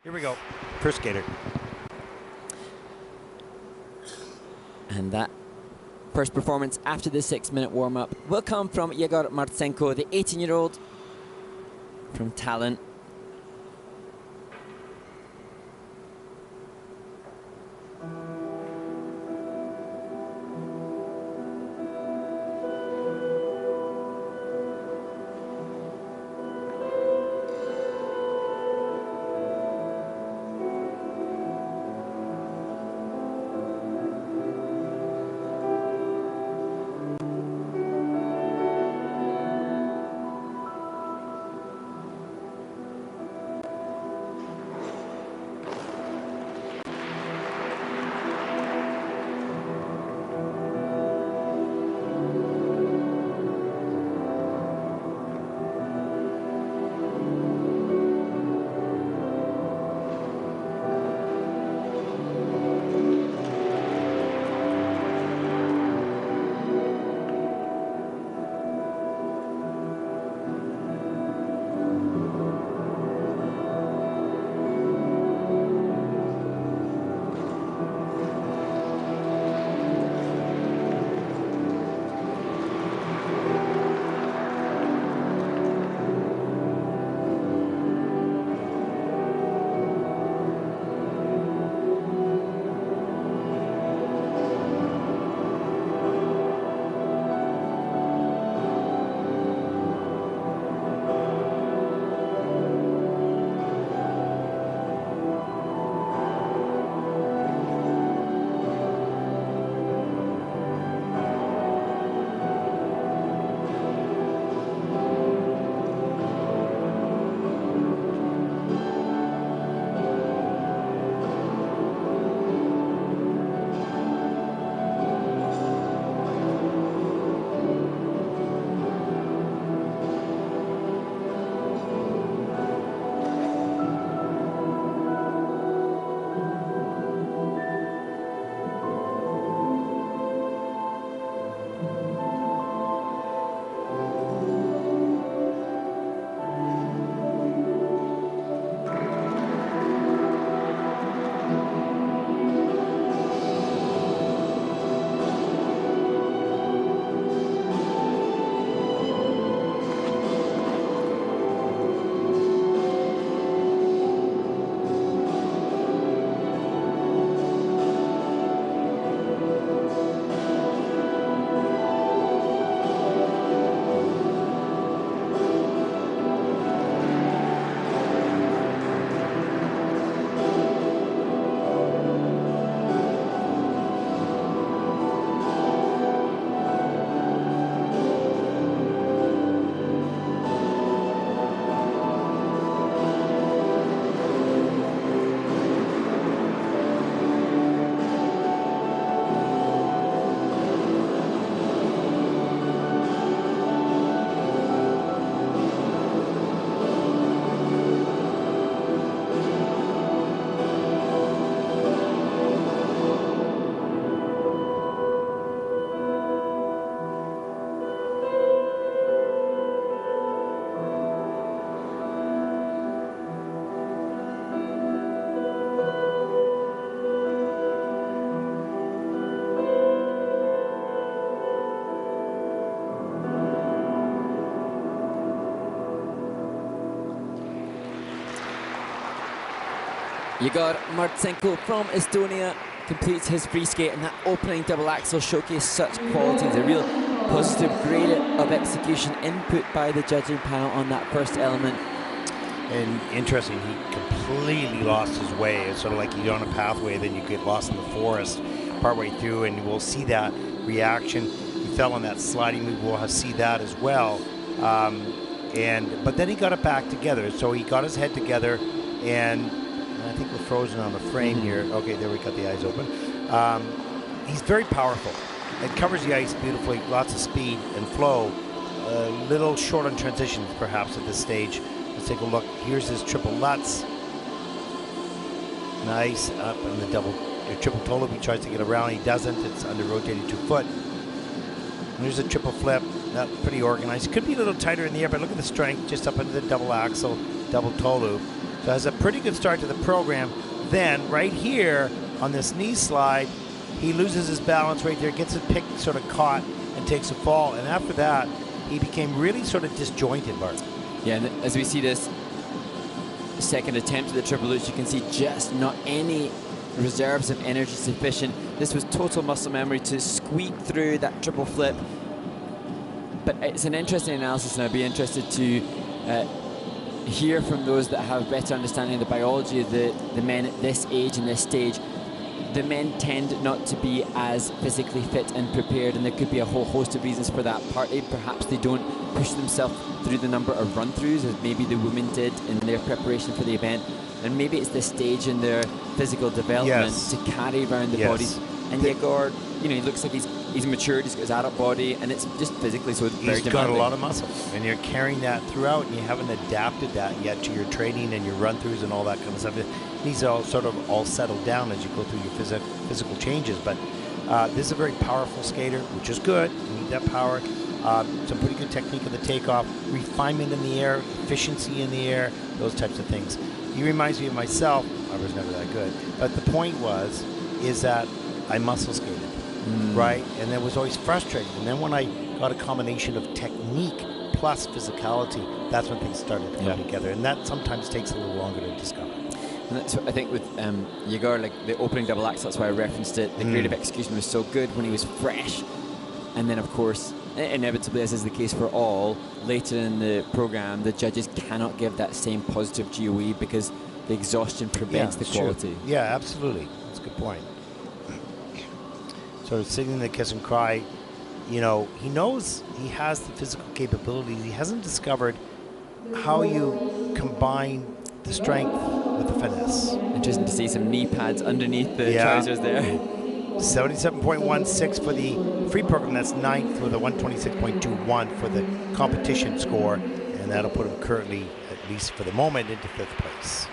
Here we go. First skater. And that first performance after the 6-minute warm-up will come from Jegor MARTSENKO, the 18-year-old from Tallinn. Jegor MARTSENKO from Estonia completes his free skate, and that opening double axel showcased such qualities. A real positive grade of execution input by the judging panel on that first element. And interesting, he completely lost his way. It's sort of like you're on a pathway, then you get lost in the forest partway through, and we'll see that reaction. He fell on that sliding move. We'll see that as well. But then he got it back together. So he got his head together, and I think we're frozen on the frame here. Okay, there we got the eyes open. He's very powerful. It covers the ice beautifully, lots of speed and flow. A little short on transitions, perhaps, at this stage. Let's take a look. Here's his triple Lutz. Nice, up on the triple toe. He tries to get around, he doesn't. It's under rotated 2 foot. And here's a triple flip. That's pretty organized. Could be a little tighter in the air, but look at the strength just up under the double axle, double toe loop. So has a pretty good start to the program. Then right here on this knee slide, he loses his balance right there, gets it picked, sort of caught, and takes a fall. And after that, he became really sort of disjointed, Bart. Yeah, and as we see this second attempt at the triple lutz, you can see just not any reserves of energy sufficient. This was total muscle memory to squeak through that triple flip. But it's an interesting analysis, and I'd be interested to hear from those that have better understanding of the biology of the men at this age and this stage. The men tend not to be as physically fit and prepared, and there could be a whole host of reasons for that. Partly, perhaps they don't push themselves through the number of run-throughs as maybe the women did in their preparation for the event, and maybe it's this stage in their physical development to carry around the bodies. And Jegor, you know, he looks like he's matured, he's got his adult body, and it's just physically so very demanding. He's got a lot of muscle, and you're carrying that throughout, and you haven't adapted that yet to your training and your run-throughs and all that kind of stuff. These are all sort of all settled down as you go through your physical changes. But this is a very powerful skater, which is good. You need that power. Some pretty good technique of the takeoff, refinement in the air, efficiency in the air, those types of things. He reminds me of myself. I was never that good, but the point is that I muscle skated, right? And that was always frustrating. And then when I got a combination of technique plus physicality, that's when things started to come together. And that sometimes takes a little longer to discover. And that's what I think with Jegor, like the opening double axel, that's why I referenced it. The creative execution was so good when he was fresh. And then, of course, inevitably, as is the case for all, later in the program, the judges cannot give that same positive GOE because the exhaustion prevents the quality. True. Yeah, absolutely. That's a good point. Sort of sitting in the kiss and cry, you know, he knows he has the physical capabilities. He hasn't discovered how you combine the strength with the finesse. Interesting to see some knee pads underneath the trousers there. 77.16 for the free program. That's 9th with a 126.21 for the competition score. And that'll put him currently, at least for the moment, into 5th place.